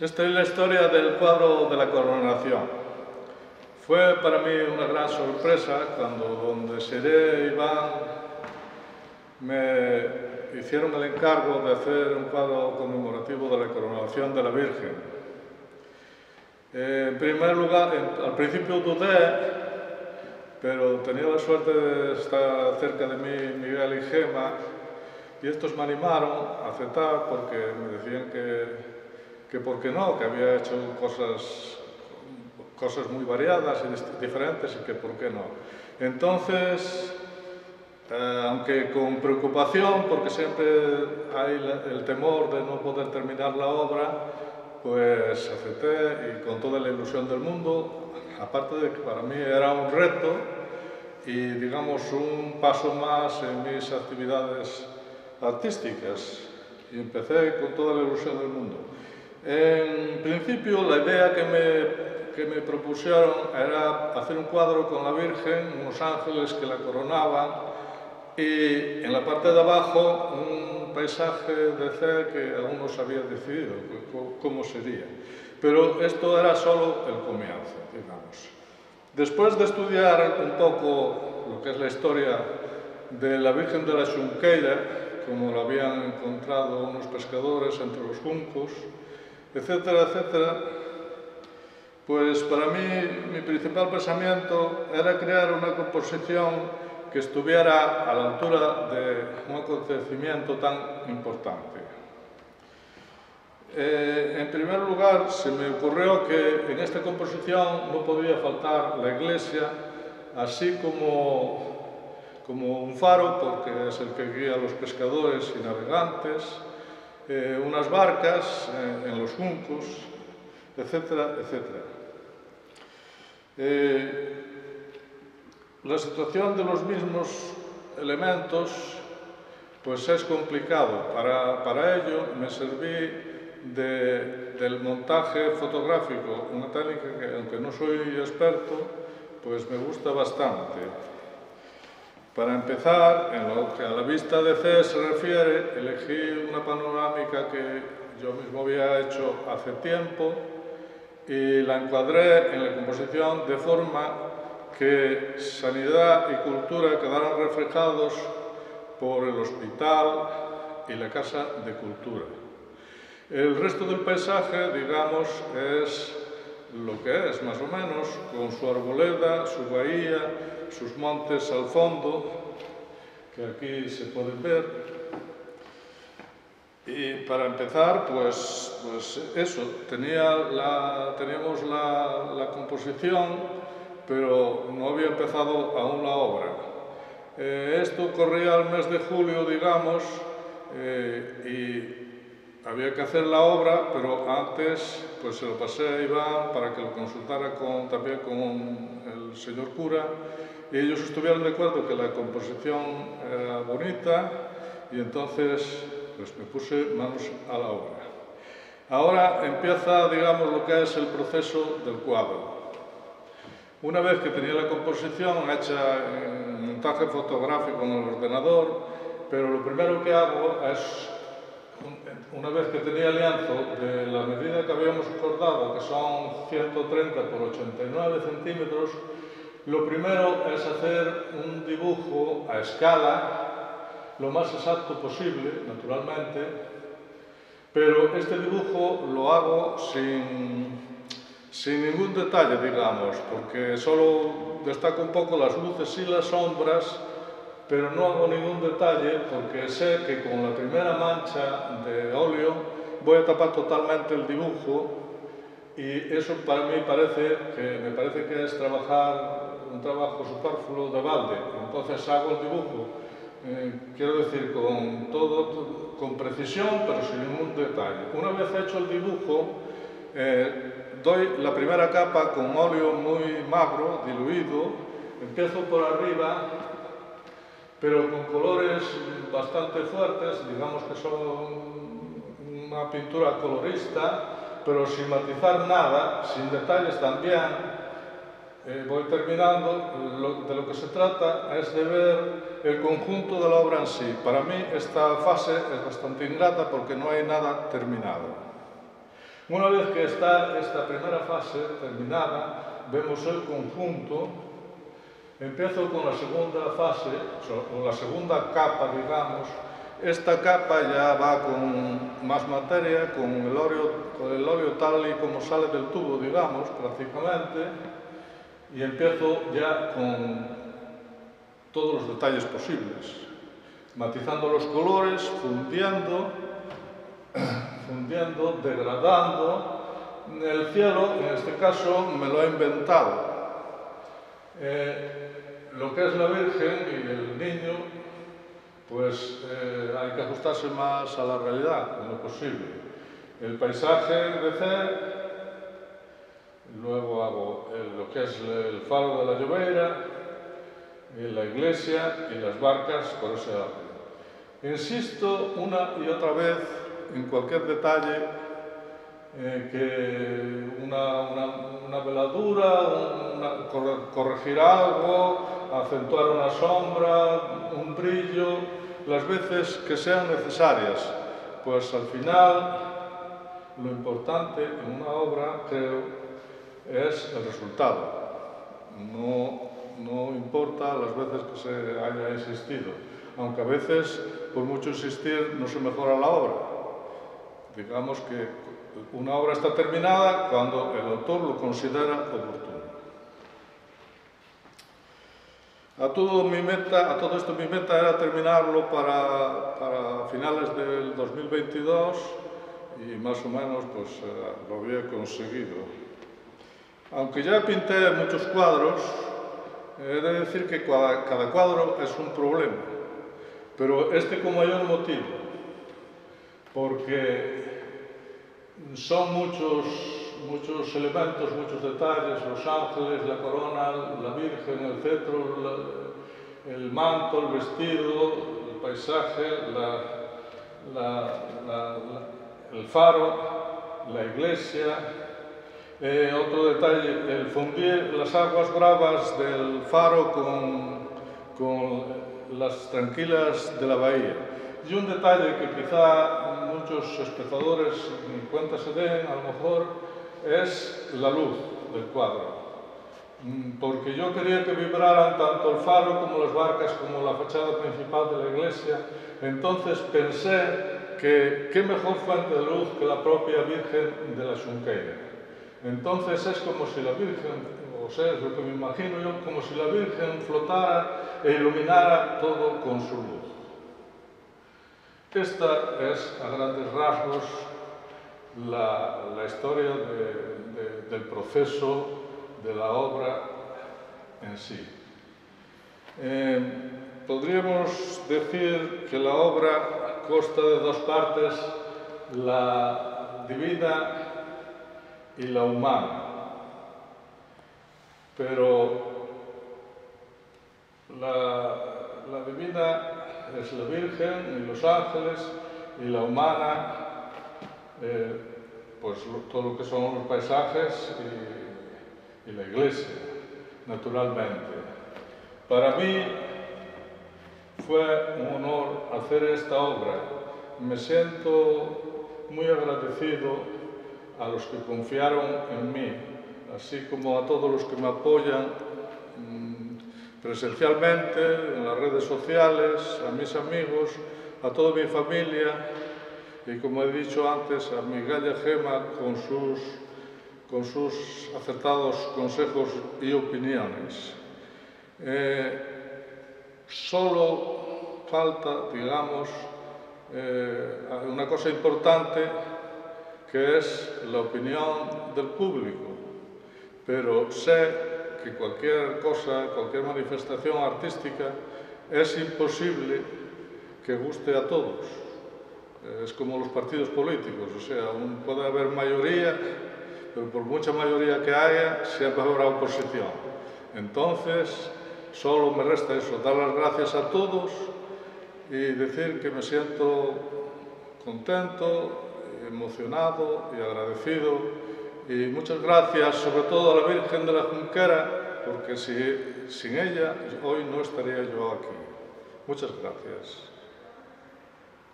Esta es la historia del cuadro de la coronación. Fue para mí una gran sorpresa cuando donde Seré y Iván me hicieron el encargo de hacer un cuadro conmemorativo de la coronación de la Virgen. En primer lugar, al principio dudé, pero tenía la suerte de estar cerca de mí Miguel y Gema, y estos me animaron a aceptar porque me decían que por qué no, que había hecho cosas muy variadas y diferentes y que por qué no. Entonces, aunque con preocupación, porque siempre hay el temor de no poder terminar la obra, pues acepté y con toda la ilusión del mundo, aparte de que para mí era un reto y digamos un paso más en mis actividades artísticas, y empecé con toda la ilusión del mundo. En principio la idea que me propusieron era hacer un cuadro con la Virgen, unos ángeles que la coronaban y en la parte de abajo un paisaje de cel que aún no se había decidido cómo sería. Pero esto era solo el comienzo, digamos. Después de estudiar un poco lo que es la historia de la Virgen de la Xunqueira, como la habían encontrado unos pescadores entre los juncos, etcétera, etcétera, pues para mí mi principal pensamiento era crear una composición que estuviera a la altura de un acontecimiento tan importante. En primer lugar, se me ocurrió que en esta composición no podía faltar la iglesia, así como un faro, porque es el que guía a los pescadores y navegantes, unas barcas en los juncos, etcétera, etcétera. La situación de los mismos elementos pues es complicado. Para ello me serví del montaje fotográfico, una técnica que, aunque no soy experto, pues me gusta bastante. Para empezar, en lo que a la vista de C se refiere, elegí una panorámica que yo mismo había hecho hace tiempo y la encuadré en la composición de forma que sanidad y cultura quedaran reflejados por el hospital y la casa de cultura. El resto del paisaje, digamos, es lo que es, más o menos, con su arboleda, su bahía, sus montes al fondo, que aquí se pueden ver. Y para empezar, pues eso, teníamos la composición, pero no había empezado aún la obra. Esto corría el mes de julio, digamos, y había que hacer la obra, pero antes pues se lo pasé a Iván para que lo consultara también con el señor cura, y ellos estuvieron de acuerdo que la composición era bonita, y entonces pues me puse manos a la obra. Ahora empieza, digamos, lo que es el proceso del cuadro. Una vez que tenía la composición hecha en montaje fotográfico en el ordenador, pero lo primero que hago es, una vez que tenía el lienzo de la medida que habíamos acordado, que son 130 por 89 centímetros, lo primero es hacer un dibujo a escala, lo más exacto posible, naturalmente, pero este dibujo lo hago sin ningún detalle, digamos, porque solo destaco un poco las luces y las sombras, pero no hago ningún detalle porque sé que con la primera mancha de óleo voy a tapar totalmente el dibujo, y eso para mí me parece que es un trabajo superfluo de balde. Entonces hago el dibujo, quiero decir, con precisión, pero sin ningún detalle. Una vez hecho el dibujo, doy la primera capa con óleo muy magro, diluido, empiezo por arriba, pero con colores bastante fuertes, digamos que son una pintura colorista, pero sin matizar nada, sin detalles también. Voy terminando. De lo que se trata es de ver el conjunto de la obra en sí. Para mí esta fase es bastante ingrata porque no hay nada terminado. Una vez que está esta primera fase terminada, vemos el conjunto. Empiezo con la segunda fase, o la segunda capa, digamos. Esta capa ya va con más materia, con el óleo tal y como sale del tubo, digamos, prácticamente. Y empiezo ya con todos los detalles posibles, matizando los colores, fundiendo, degradando. El cielo, en este caso, me lo he inventado. Lo que es la Virgen y el niño, pues hay que ajustarse más a la realidad, en lo posible. El paisaje de Cee, luego hago lo que es el faro de la Llobeira, la iglesia y las barcas por ese orden. Insisto una y otra vez en cualquier detalle, que una veladura, corregir algo, acentuar una sombra, un brillo, las veces que sean necesarias. Pues al final, lo importante en una obra, creo, es el resultado. No importa las veces que se haya insistido, aunque a veces, por mucho insistir, no se mejora la obra. Digamos que una obra está terminada cuando el autor lo considera oportuno. A todo esto mi meta era terminarlo para finales del 2022 y más o menos pues, lo había conseguido. Aunque ya pinté muchos cuadros, he de decir que cada cuadro es un problema, pero este con mayor motivo, porque son muchos elementos, muchos detalles, los ángeles, la corona, la Virgen, el cetro, el manto, el vestido, el paisaje, el faro, la iglesia. Otro detalle, el fundir las aguas bravas del faro con las tranquilas de la bahía. Y un detalle que quizá muchos espectadores ni cuenta se den, a lo mejor, es la luz del cuadro. Porque yo quería que vibraran tanto el faro como las barcas, como la fachada principal de la iglesia. Entonces pensé que qué mejor fuente de luz que la propia Virgen de la Xunqueira. Entonces es como si la Virgen, o sea, es lo que me imagino yo, como si la Virgen flotara e iluminara todo con su luz. Esta es, a grandes rasgos, la historia del proceso de la obra en sí. Podríamos decir que la obra consta de dos partes, la divina y la humana. Pero la divina es la Virgen y los ángeles, y la humana, pues todo lo que son los paisajes y la iglesia, naturalmente. Para mí fue un honor hacer esta obra. Me siento muy agradecido a los que confiaron en mí, así como a todos los que me apoyan presencialmente, en las redes sociales, a mis amigos, a toda mi familia y, como he dicho antes, a mi galla Gema con sus acertados consejos y opiniones. Solo falta, digamos, una cosa importante, que es la opinión del público, pero sé que cualquier cosa, cualquier manifestación artística, es imposible que guste a todos. Es como los partidos políticos, o sea, puede haber mayoría, pero por mucha mayoría que haya, siempre habrá oposición. Entonces, solo me resta eso, dar las gracias a todos y decir que me siento contento, emocionado y agradecido. Y muchas gracias, sobre todo a la Virgen de la Junquera, porque sin ella hoy no estaría yo aquí. Muchas gracias.